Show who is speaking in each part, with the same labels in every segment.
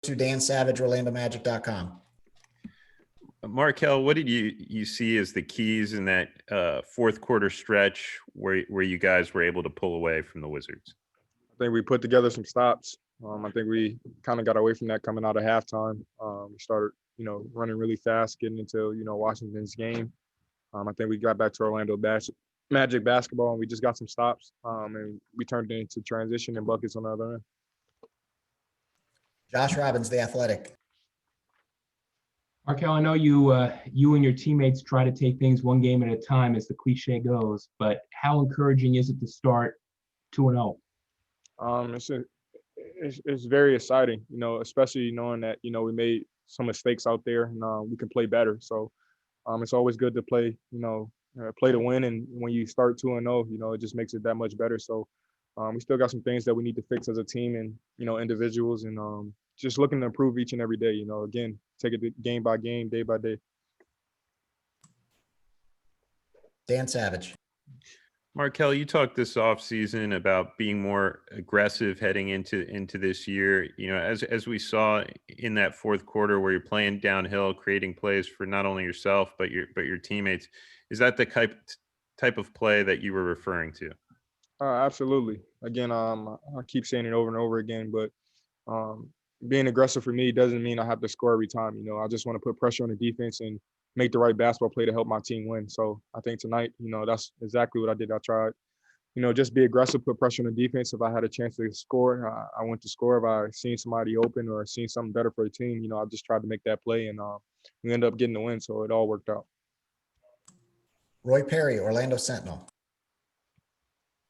Speaker 1: to Dan Savage, OrlandoMagic.com.
Speaker 2: Markelle, what did you see as the keys in that fourth quarter stretch where you guys were able to pull away from the Wizards?
Speaker 3: I think we put together some stops. I think we kind of got away from that coming out of halftime. We started, running really fast, getting into, Washington's game. I think we got back to Orlando Magic basketball, and we just got some stops, and we turned it into transition and buckets on the other end.
Speaker 1: Josh Robbins, The Athletic.
Speaker 4: Markelle, I know you and your teammates try to take things one game at a time, as the cliche goes, but how encouraging is it to start 2-0?
Speaker 3: It's very exciting, especially knowing that, we made some mistakes out there and we can play better. So it's always good to play, play to win. And when you start 2-0, it just makes it that much better. So we still got some things that we need to fix as a team and, individuals, and just looking to improve each and every day, again, take it game by game, day by day.
Speaker 1: Dan Savage.
Speaker 2: Markelle, you talked this offseason about being more aggressive heading into this year. As we saw in that fourth quarter where you're playing downhill, creating plays for not only yourself but your teammates. Is that the type of play that you were referring to?
Speaker 3: Absolutely. Again, I keep saying it over and over again, but being aggressive for me doesn't mean I have to score every time. I just want to put pressure on the defense and make the right basketball play to help my team win. So I think tonight, that's exactly what I did. I tried, just be aggressive, put pressure on the defense. If I had a chance to score, I went to score. If I seen somebody open or seen something better for the team, I just tried to make that play, and we ended up getting the win. So it all worked out.
Speaker 1: Roy Perry, Orlando Sentinel.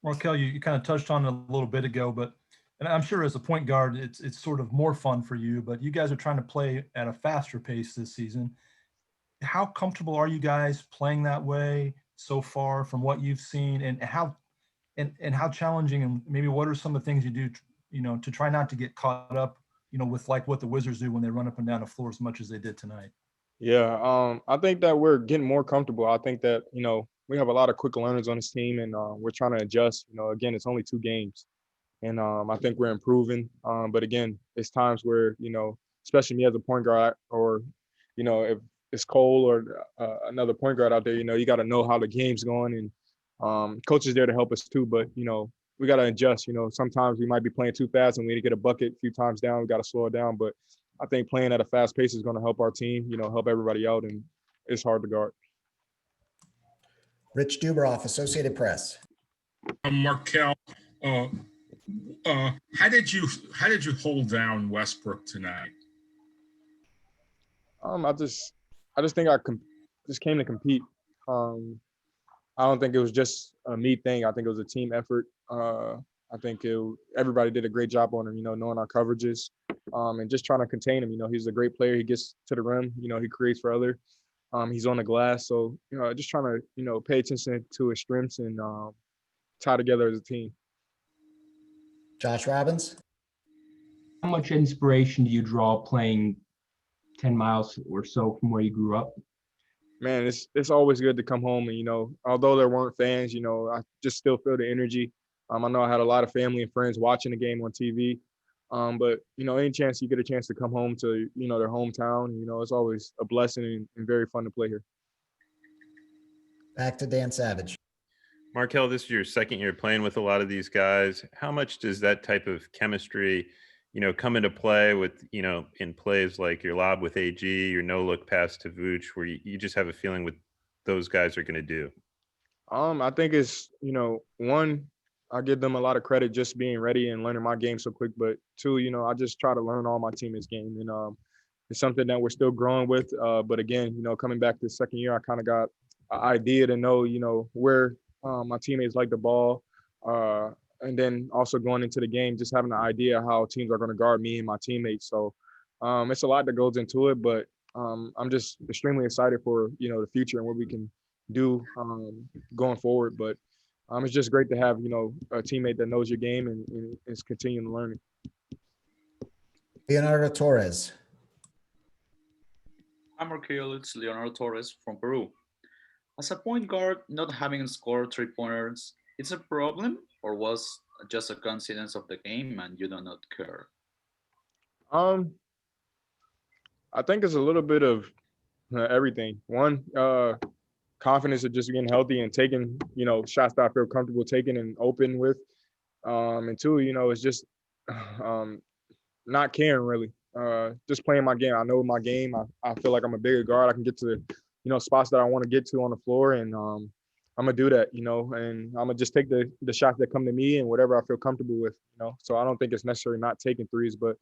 Speaker 5: Markelle, you kind of touched on it a little bit ago, but and I'm sure as a point guard, it's sort of more fun for you, but you guys are trying to play at a faster pace this season. How comfortable are you guys playing that way so far from what you've seen, and how challenging, and maybe what are some of the things you do, to try not to get caught up, with like what the Wizards do when they run up and down the floor as much as they did tonight?
Speaker 3: Yeah, I think that we're getting more comfortable. I think that, we have a lot of quick learners on this team, and we're trying to adjust. Again, it's only 2 games, and I think we're improving. But again, it's times where, especially me as a point guard, or, if it's Cole or another point guard out there, you got to know how the game's going, and coach is there to help us too. But, we got to adjust. Sometimes we might be playing too fast and we need to get a bucket a few times down. We got to slow it down. But I think playing at a fast pace is going to help our team, help everybody out, and it's hard to guard.
Speaker 1: Rich Dubroff, Associated Press.
Speaker 6: Markelle, how did you hold down Westbrook tonight?
Speaker 3: I just think I just came to compete. I don't think it was just a me thing. I think it was a team effort. I think everybody did a great job on him, knowing our coverages, and just trying to contain him. He's a great player. He gets to the rim. He creates for others. He's on the glass. So, just trying to, pay attention to his strengths and tie together as a team.
Speaker 1: Josh Robbins.
Speaker 4: How much inspiration do you draw playing 10 miles or so from where you grew up?
Speaker 3: Man, it's always good to come home and, although there weren't fans, I just still feel the energy. I know I had a lot of family and friends watching the game on TV. But, any chance you get a chance to come home to, their hometown, it's always a blessing and very fun to play here.
Speaker 1: Back to Dan Savage.
Speaker 2: Markelle, this is your second year playing with a lot of these guys. How much does that type of chemistry, come into play with, in plays like your lob with AG, your no-look pass to Vooch, where you just have a feeling what those guys are going to do? I
Speaker 3: think it's, one, I give them a lot of credit just being ready and learning my game so quick. But 2, I just try to learn all my teammates' game. And it's something that we're still growing with. But again, coming back to the second year, I kind of got an idea to know, where my teammates like the ball. And then also going into the game, just having an idea how teams are going to guard me and my teammates. So it's a lot that goes into it. But I'm just extremely excited for, the future and what we can do going forward. But it's just great to have, a teammate that knows your game and is continuing to learn it.
Speaker 1: Leonardo Torres.
Speaker 7: Hi, Markelle. It's Leonardo Torres from Peru. As a point guard, not having scored 3-pointers, it's a problem, or was just a coincidence of the game and you do not care?
Speaker 3: I think it's a little bit of everything. One, confidence of just getting healthy and taking, shots that I feel comfortable taking and open with. And two, it's just not caring really. Just playing my game. I know my game. I feel like I'm a bigger guard. I can get to, spots that I want to get to on the floor, and I'm gonna do that, and I'm gonna just take the shots that come to me and whatever I feel comfortable with, So I don't think it's necessarily not taking threes, but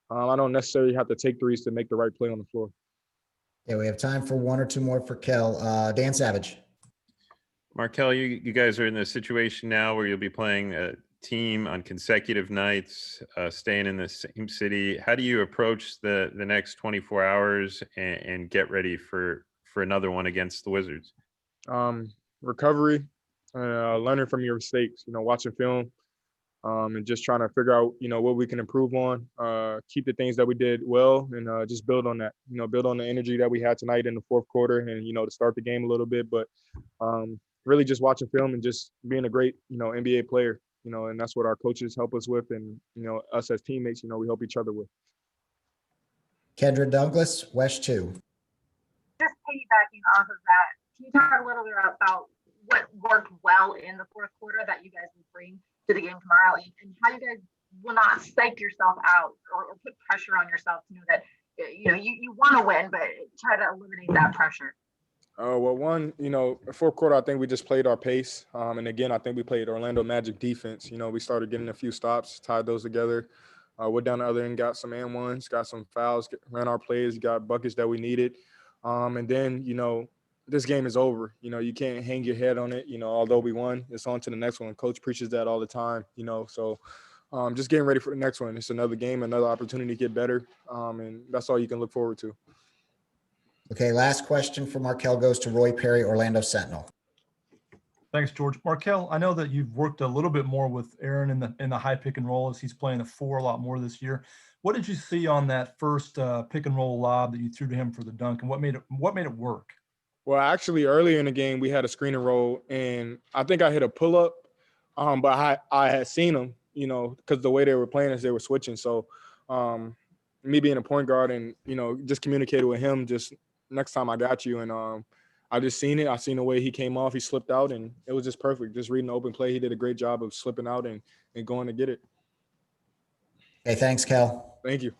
Speaker 3: I don't necessarily have to take threes to make the right play on the floor.
Speaker 1: Yeah, we have time for one or two more for Kel. Dan Savage.
Speaker 2: Markelle, you guys are in the situation now where you'll be playing a team on consecutive nights, staying in the same city. How do you approach the next 24 hours and get ready for another one against the Wizards?
Speaker 3: Recovery, learning from your mistakes, watching film, and just trying to figure out, what we can improve on, keep the things that we did well, and just build on that, build on the energy that we had tonight in the fourth quarter and, to start the game a little bit. But really just watching film and just being a great, NBA player, and that's what our coaches help us with. And, us as teammates, we help each other with.
Speaker 1: Kendra Douglas, West 2.
Speaker 8: Just piggybacking off of that, can you talk a little bit about what worked well in the fourth quarter that you guys will bring to the game tomorrow, and how you guys will not psych yourself out or put pressure on yourself to know that you want to win, but try to eliminate that pressure?
Speaker 3: Well, one, fourth quarter, I think we just played our pace. And again, I think we played Orlando Magic defense. We started getting a few stops, tied those together. Went down the other end, got some and ones, got some fouls, ran our plays, got buckets that we needed. And then, this game is over. You can't hang your head on it. Although we won, it's on to the next one. Coach preaches that all the time, so just getting ready for the next one. It's another game, another opportunity to get better. And that's all you can look forward to.
Speaker 1: Okay, last question for Markelle goes to Roy Perry, Orlando Sentinel.
Speaker 5: Thanks, George. Markelle, I know that you've worked a little bit more with Aaron in the high pick and roll as he's playing the 4 a lot more this year. What did you see on that first pick and roll lob that you threw to him for the dunk, and what made it work?
Speaker 3: Well, actually, earlier in the game, we had a screen and roll, and I think I hit a pull up, but I had seen them, because the way they were playing is they were switching. So, me being a point guard and just communicated with him, just next time I got you, and I just seen it. I seen the way he came off, he slipped out, and it was just perfect. Just reading the open play, he did a great job of slipping out and going to get it.
Speaker 1: Okay, thanks, Kel.
Speaker 3: Thank you.